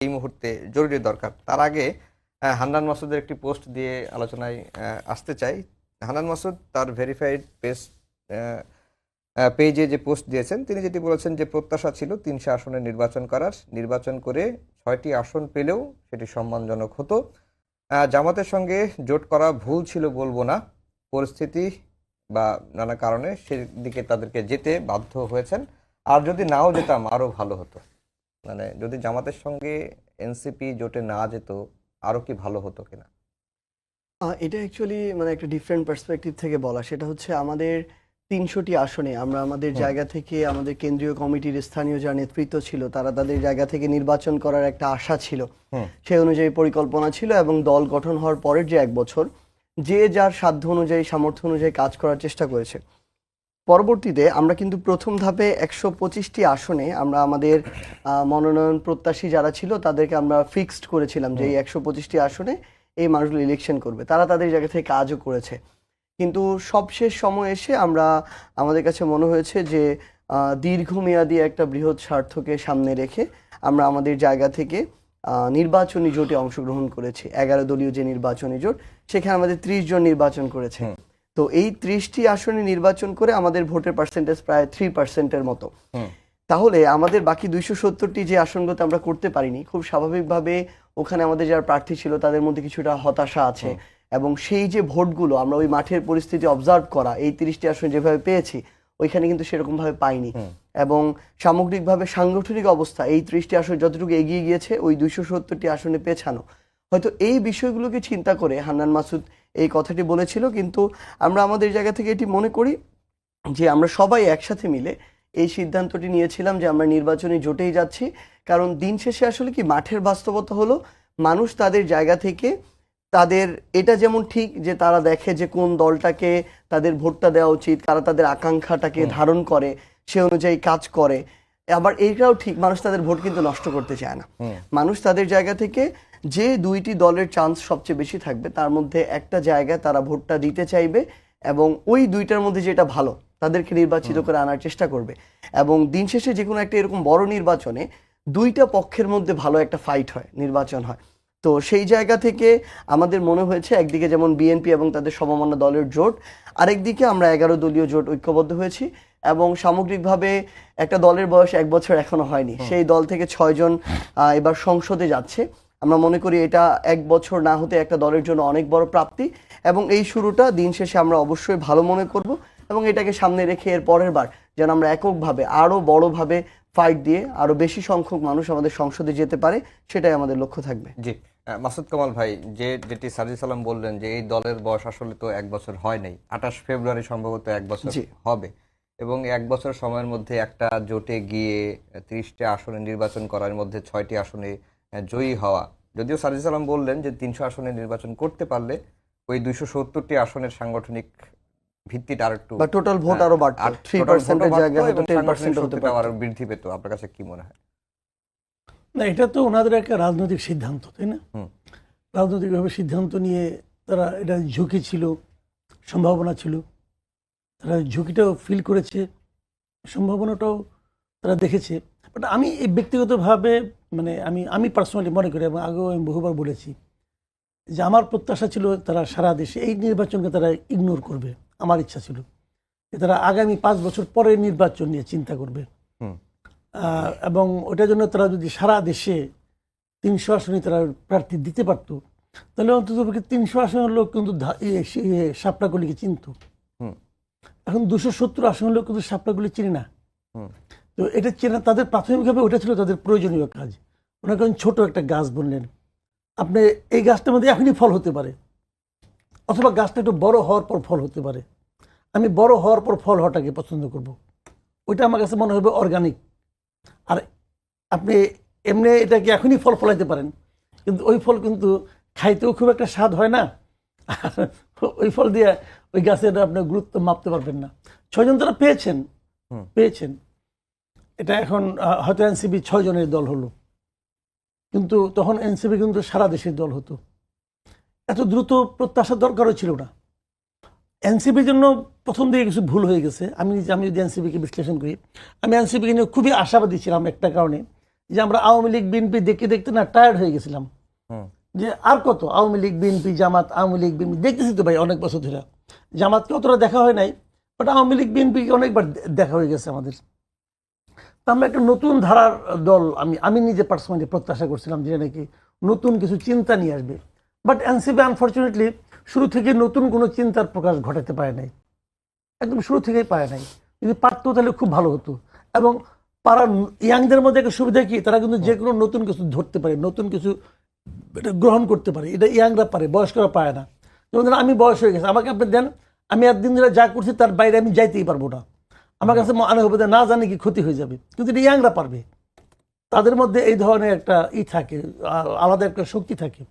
এই মুহূর্তে জরুরি দরকার। তার আগে হান্নান মাসুদের একটি পোস্ট দিয়ে আলোচনায় আসতে চাই। হান্নান মাসুদ তার ভেরিফাইড পেজে যে পোস্ট দিয়েছেন, তিনি যেটি বলেছেন যে প্রত্যাশা ছিল ৩০০ আসনে নির্বাচন করার, নির্বাচন করে ৬টি আসন পেলেও সেটি সম্মানজনক হতো। জামাতের সঙ্গে জোট করা ভুল ছিল বলবো না, পরিস্থিতি বা নানা কারণে সেদিকে তাদেরকে যেতে বাধ্য হয়েছেন। আর যদি নাও যেতাম আরো ভালো হতো। মানে যদি জামাতের সঙ্গে এনসিপি জোটে না যেত আরো কি ভালো হতো কিনা? এটা অ্যাকচুয়ালি মানে একটা ডিফারেন্ট পার্সপেক্টিভ থেকে বলা। সেটা হচ্ছে আমাদের ৩০০টি আসনে আমরা আমাদের জায়গা থেকে আমাদের কেন্দ্রীয় কমিটির স্থানীয় যারা নেতৃত্ব ছিল তারা তাদের জায়গা থেকে নির্বাচন করার একটা আশা ছিল, সেই অনুযায়ী পরিকল্পনা ছিল এবং দল গঠন হওয়ার পরের যে ১ বছর যে যার সাধ্য অনুযায়ী সামর্থ্য অনুযায়ী কাজ করার চেষ্টা করেছে। পরবর্তীতে আমরা কিন্তু প্রথম ধাপে ১২৫টি আসনে আমরা আমাদের মনোনয়ন প্রত্যাশী যারা ছিল তাদেরকে আমরা ফিক্সড করেছিলাম যে এই ১২৫টি আসনে এই মানুষগুলো ইলেকশন করবে। তারা তাদের জায়গা থেকে কাজও করেছে, কিন্তু সবশেষ সময় এসে আমাদের কাছে মনে হয়েছে যে দীর্ঘমেয়াদী একটা বৃহৎ স্বার্থকে সামনে রেখে আমরা আমাদের জায়গা থেকে নির্বাচনী জোটে অংশগ্রহণ করেছি। ১১ দলীয় যে নির্বাচনী জোট, সেখানে আমাদের ৩০ জন নির্বাচন করেছে। তো এই ৩০টি আসনে নির্বাচন করে আমাদের ভোটের পার্সেন্টেজ প্রায় 3%-এর মতো। তাহলে আমাদের বাকি ২৭০টি যে আসনগুলোতে আমরা করতে পারিনি, খুব স্বাভাবিকভাবে ওখানে আমাদের যারা প্রার্থী ছিল তাদের মধ্যে কিছুটা হতাশা আছে এবং সেই যে ভোটগুলো আমরা ওই মাঠের পরিস্থিতি অবজার্ভ করা এই ৩০টি আসনে যেভাবে পেয়েছি ওইখানে কিন্তু সেরকম ভাবে পাইনি। এবং সামগ্রিকভাবে সাংগঠনিক অবস্থা এই ৩০টি আসন যতটুকু এগিয়ে গিয়েছে ওই ২৭০টি আসনে পেছানো। হয়তো এই বিষয়গুলোকে চিন্তা করে হান্নান মাসুদ এই কথাটি বলেছিল, কিন্তু আমরা আমাদের জায়গা থেকে এটি মনে করি যে আমরা সবাই একসাথে মিলে এই সিদ্ধান্তটি নিয়েছিলাম যে আমরা নির্বাচনী জোটেই যাচ্ছি। কারণ দিন শেষে আসলে কি মাঠের বাস্তবতা হলো মানুষ তাদের জায়গা থেকে তাদের এটা যেমন ঠিক যে তারা দেখে যে কোন দলটাকে তাদের ভোটটা দেওয়া উচিত, তারা তাদের আকাঙ্ক্ষাটাকে ধারণ করে সে অনুযায়ী কাজ করে। আবার এইটাও ঠিক মানুষ তাদের ভোট কিন্তু নষ্ট করতে চায় না। মানুষ তাদের জায়গা থেকে যে দুইটি দলের চান্স সবচেয়ে বেশি থাকবে তার মধ্যে একটা জায়গায় তারা ভোটটা দিতে চাইবে এবং ওই দুইটার মধ্যে যেটা ভালো তাদেরকে নির্বাচিত করে আনার চেষ্টা করবে। এবং দিন শেষে যে কোনো একটা এরকম বড় নির্বাচনে দুইটা পক্ষের মধ্যে ভালো একটা ফাইট হয়, নির্বাচন হয়। তো সেই জায়গা থেকে আমাদের মনে হয়েছে একদিকে যেমন বিএনপি এবং তাদের সমমনা দলের জোট, আরেকদিকে আমরা ১১ দলীয় জোট ঐক্যবদ্ধ হয়েছি এবং সামগ্রিকভাবে একটা দলের বয়স ১ বছর এখনো হয়নি, সেই দল থেকে ৬ জন এবার সংসদে যাচ্ছে। আমরা মনে করি এটা ১ বছর না হতে একটা দলের জন্য অনেক বড় প্রাপ্তি এবং এই শুরুটা দিন শেষে আমরা অবশ্যই ভালো মনে করব এবং এটাকে সামনে রেখে এর পরের বার যেন আমরা এককভাবে আরো বড়ভাবে ফাইট দিয়ে আরো বেশি সংখ্যক মানুষ আমাদের সংসদে যেতে পারে, সেটাই আমাদের লক্ষ্য থাকবে। জি, মাসুদ কামাল ভাই, যেটি সাজিদ সালাম বললেন যে এই দলের বয়স আসলে তো ১ বছর হয় নাই, ২৮ ফেব্রুয়ারি সম্ভবত ১ বছর হবে এবং ১ বছর সময়ের মধ্যে একটা জোটে গিয়ে ৩০টি আসনে নির্বাচন করার মধ্যে ৬টি আসনে জয়ী হওয়া। যদিও সাজিদ সালাম বললেন যে ৩০০ আসনে নির্বাচন করতে পারলে ওই ২৭০টি আসনের সাংগঠনিক ভিত্তিটা আরেকটু বা টোটাল ভোট আরো বাড়তো, 3% এর জায়গায় হয়তো 10% হতে পারতো, আরো বৃদ্ধি পেত। আপনার কাছে কি মনে হয়? না, এটা তো ওনাদের একটা রাজনৈতিক সিদ্ধান্ত, তাই না? রাজনৈতিকভাবে সিদ্ধান্ত নিয়ে তারা এটা ঝুঁকি ছিল, সম্ভাবনা ছিল, তারা ঝুঁকিটাও ফিল করেছে, সম্ভাবনাটাও তারা দেখেছে। বাট আমি এই ব্যক্তিগতভাবে মানে আমি পার্সোনালি মনে করি এবং আগেও আমি বহুবার বলেছি যে আমার প্রত্যাশা ছিল তারা সারা দেশে এই নির্বাচনকে তারা ইগনোর করবে। আমার ইচ্ছা ছিল যে তারা আগামী ৫ বছর পরের নির্বাচন নিয়ে চিন্তা করবে এবং ওটার জন্য তারা যদি সারা দেশে ৩০০ আসনে তারা প্রার্থী দিতে পারতো তাহলে অন্তত ৩০০ আসনের লোক কিন্তু শাপলাগুলিকে চিনত। এখন ২৭০ আসনের লোক কিন্তু শাপলাগুলি চিনি না। তো এটা চেনা তাদের প্রাথমিকভাবে ওটা ছিল তাদের প্রয়োজনীয় কাজ। ওনাকে ছোট একটা গাছ বললেন, আপনি এই গাছটার মধ্যে এখনই ফল হতে পারে অথবা গাছটা একটু বড় হওয়ার পর ফল হতে পারে। আমি বড় হওয়ার পর ফল হওয়াটাকে পছন্দ করব, ওইটা আমার কাছে মনে হবে অর্গানিক। আর আপনি এমনি এটাকে এখনই ফল ফলাইতে পারেন, কিন্তু ওই ফল কিন্তু খাইতেও খুব একটা স্বাদ হয় না, ওই ফল দিয়ে ওই গাছের আপনার গুরুত্ব মাপতে পারবেন না। ৬ জন তারা পেয়েছেন। এটা এখন হয়তো এনসিপি ৬ জনের দল হলো, কিন্তু তখন এনসিপি কিন্তু সারা দেশের দল হতো। এত দ্রুত প্রত্যাশার দরকারও ছিল না। এনসিপির জন্য প্রথম দিকে কিছু ভুল হয়ে গেছে। আমি যদি এনসিপিকে বিশ্লেষণ করি, আমি এনসিপিকে নিয়ে খুবই আশাবাদী ছিলাম একটা কারণে, যে আমরা আওয়ামী লীগ বিএনপি দেখতে দেখতে না টায়ার্ড হয়ে গেছিলাম, হুম যে আর কত আওয়ামী লীগ বিএনপি জামাত, আওয়ামী লীগ বিএনপি দেখতেছি তো ভাই অনেক বছর ধরে। জামাতকে অতটা দেখা হয় নাই, বাট আওয়ামী লীগ বিএনপি অনেকবার দেখা হয়ে গেছে আমাদের। তো আমরা একটা নতুন ধারার দল, আমি নিজে পার্সোনালি প্রত্যাশা করছিলাম যে নাকি নতুন কিছু চিন্তা নিয়ে আসবে, বাট এনসিপি আনফর্চুনেটলি শুরু থেকে নতুন কোনো চিন্তার প্রকাশ ঘটাতে পারে নাই, একদম শুরু থেকেই পারে নাই। যদি পারতো তাহলে খুব ভালো হতো। এবং পাড়ার ইয়াংদের মধ্যে একটা সুবিধা কি, তারা কিন্তু যে কোনো নতুন কিছু ধরতে পারে, নতুন কিছু এটা গ্রহণ করতে পারে, এটা ইয়াংরা পারে, বয়স্করা পায় না। যেমন ধরেন আমি বয়স হয়ে গেছে, আমাকে আপনি দেন, আমি একদিন ধরে যা করছি তার বাইরে আমি যাইতেই পারবো না, আমার কাছে মনে হবে যে না জানি কি ক্ষতি হয়ে যাবে, কিন্তু এটা ইয়াংরা পারবে। তাদের মধ্যে এই ধরনের একটা থাকে, আলাদা একটা শক্তি থাকে।